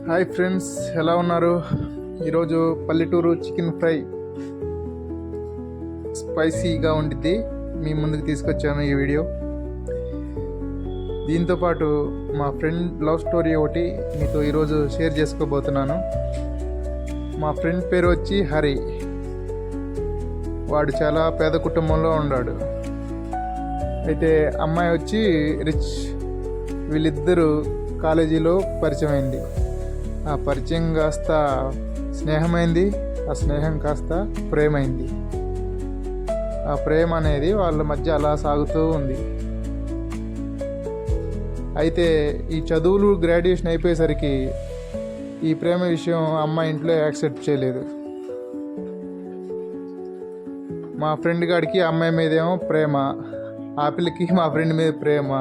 Hi friends, ఎలా ఉన్నారు? ఈరోజు పల్లెటూరు చికెన్ ఫ్రై స్పైసీగా ఉండిద్ది మీ ముందుకు తీసుకొచ్చాను ఈ వీడియో. దీంతోపాటు మా ఫ్రెండ్ లవ్ స్టోరీ ఒకటి మీతో ఈరోజు షేర్ చేసుకోబోతున్నాను. మా ఫ్రెండ్ పేరు వచ్చి హరి. వాడు చాలా పేద కుటుంబంలో ఉన్నాడు. అయితే అమ్మాయి వచ్చి రిచ్. వీళ్ళిద్దరూ కాలేజీలో పరిచయం అయింది. ఆ పరిచయం కాస్త స్నేహమైంది. ఆ స్నేహం కాస్త ప్రేమైంది. ఆ ప్రేమ అనేది వాళ్ళ మధ్య అలా సాగుతూ ఉంది. అయితే ఈ చదువులు గ్రాడ్యుయేషన్ అయిపోయేసరికి ఈ ప్రేమ విషయం అమ్మాయి ఇంట్లో యాక్సెప్ట్ చేయలేదు. మా ఫ్రెండ్ గాడికి అమ్మాయి మీదేమో ప్రేమ, ఆ పిల్లకి మా ఫ్రెండ్ మీద ప్రేమ.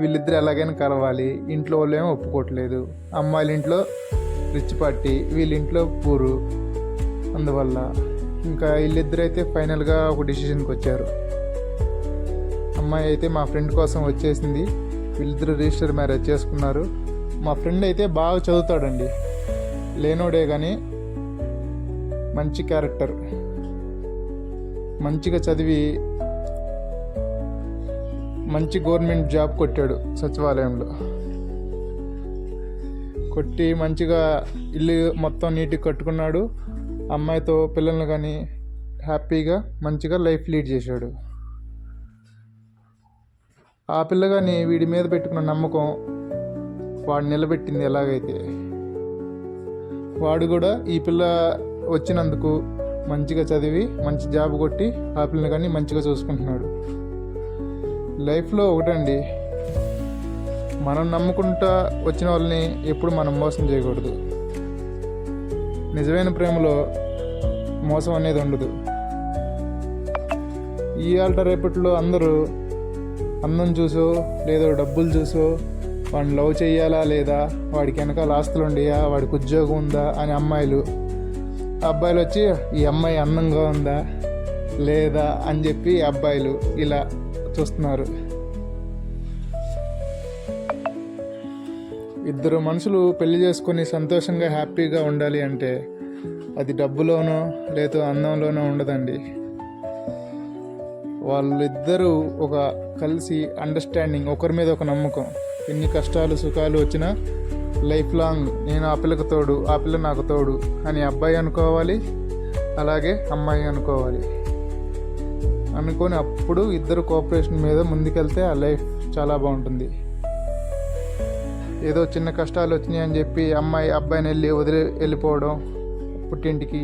వీళ్ళిద్దరు ఎలాగైనా కలవాలి. ఇంట్లో వాళ్ళు ఏమో ఒప్పుకోవట్లేదు. అమ్మాయిల ఇంట్లో రిచ్ పార్టీ, వీళ్ళింట్లో పూరు. అందువల్ల ఇంకా వీళ్ళిద్దరు అయితే ఫైనల్గా ఒక డిసిషన్కి వచ్చారు. అమ్మాయి అయితే మా ఫ్రెండ్ కోసం వచ్చేసింది. వీళ్ళిద్దరు రిజిస్టర్ మ్యారేజ్ చేసుకున్నారు. మా ఫ్రెండ్ అయితే బాగా చదువుతాడండి. లేనోడే కానీ మంచి క్యారెక్టర్. మంచిగా చదివి మంచి గవర్నమెంట్ జాబ్ కొట్టాడు. సచివాలయంలో కొట్టి మంచిగా ఇల్లు మొత్తం నీట్గా కట్టుకున్నాడు. అమ్మాయితో పిల్లల్ని కానీ హ్యాపీగా మంచిగా లైఫ్ లీడ్ చేశాడు. ఆ పిల్ల కానీ వీడి మీద పెట్టుకున్న నమ్మకం వాడు నిలబెట్టింది. ఎలాగైతే వాడు కూడా ఈ పిల్ల వచ్చినందుకు మంచిగా చదివి మంచి జాబ్ కొట్టి ఆ పిల్లని కానీ మంచిగా చూసుకుంటున్నాడు. లైఫ్లో ఒకటండి, మనం నమ్ముకుంటా వచ్చిన వాళ్ళని ఎప్పుడు మనం మోసం చేయకూడదు. నిజమైన ప్రేమలో మోసం అనేది ఉండదు. ఇవాళ రేపట్లో అందరూ అందం చూసో లేదో డబ్బులు చూసో వాడిని లవ్ చేయాలా లేదా, వాడికి వెనకాల ఆస్తులు ఉండయా, వాడికి ఉద్యోగం ఉందా అని అబ్బాయిలు వచ్చి ఈ అమ్మాయి అందంగా ఉందా లేదా అని చెప్పి అబ్బాయిలు ఇలా చూస్తున్నారు. ఇద్దరు మనుషులు పెళ్లి చేసుకొని సంతోషంగా హ్యాపీగా ఉండాలి అంటే అది డబ్బులోనో లేదా అందంలోనో ఉండదండి. వాళ్ళిద్దరూ ఒక కలిసి అండర్స్టాండింగ్, ఒకరి మీద ఒక నమ్మకం. ఎన్ని కష్టాలు సుఖాలు వచ్చినా లైఫ్ లాంగ్ నేను ఆ పిల్లకు తోడు, ఆ పిల్ల నాకు తోడు అని అబ్బాయి అనుకోవాలి, అలాగే అమ్మాయి అనుకోవాలి. అనుకొని అప్పుడు ఇద్దరు కోఆపరేషన్ మీద ముందుకెళ్తే ఆ లైఫ్ చాలా బాగుంటుంది. ఏదో చిన్న కష్టాలు వచ్చినాయి అని చెప్పి అబ్బాయిని వెళ్ళిపోవడం పుట్టింటికి,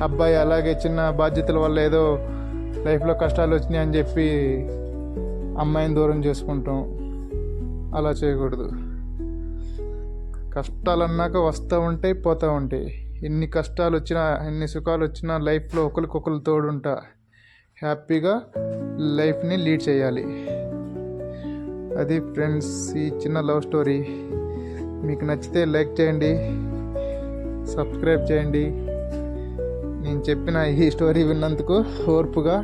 అబ్బాయి అలాగే చిన్న బాధ్యతల వల్ల ఏదో లైఫ్లో కష్టాలు వచ్చినాయి అని చెప్పి అమ్మాయిని దూరం చేసుకుంటాం. అలా చేయకూడదు. కష్టాలు అన్నాక వస్తూ ఉంటాయి, పోతూ ఉంటాయి. ఎన్ని కష్టాలు వచ్చినా ఎన్ని సుఖాలు వచ్చినా లైఫ్లో ఒకరికొకరు తోడుంటా హ్యాపీగా లైఫ్ని లీడ్ చేయాలి. అది ఫ్రెండ్స్ ఈ చిన్న లవ్ స్టోరీ. మీకు నచ్చితే లైక్ చేయండి, సబ్స్క్రైబ్ చేయండి. నేను చెప్పిన ఈ స్టోరీ విన్నందుకు ఓర్పుగా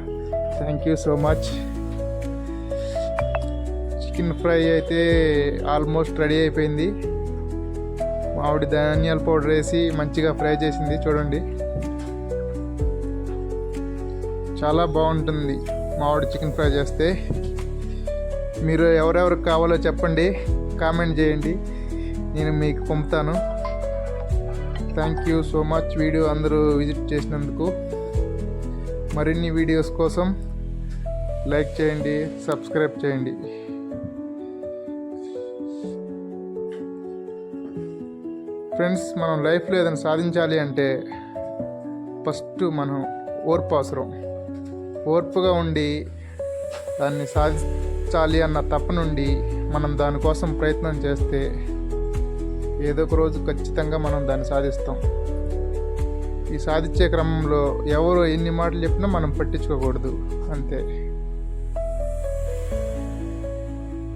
thank you so much. Chicken fry అయితే ఆల్మోస్ట్ రెడీ అయిపోయింది. ఆవిడ ధనియాల పౌడర్ వేసి మంచిగా ఫ్రై చేసింది. చూడండి, చాలా బాగుంటుంది మామిడి చికెన్ ఫ్రై చేస్తే. మీరు ఎవరెవరికి కావాలో చెప్పండి, కామెంట్ చేయండి, నేను మీకు పంపుతాను. Thank you so much video అందరూ విజిట్ చేసినందుకు. మరిన్ని వీడియోస్ కోసం లైక్ చేయండి, సబ్స్క్రైబ్ చేయండి. ఫ్రెండ్స్, మనం లైఫ్లో ఏదైనా సాధించాలి అంటే ఫస్ట్ మనం ఓర్పు అవసరం. ఓర్పుగా ఉండి దాన్ని సాధించాలి అన్న తప్ప నుండి మనం దానికోసం ప్రయత్నం చేస్తే ఏదో ఒక రోజు ఖచ్చితంగా మనం దాన్ని సాధిస్తాం. ఈ సాధించే క్రమంలో ఎవరు ఎన్ని మాటలు చెప్పినా మనం పట్టించుకోకూడదు, అంతే.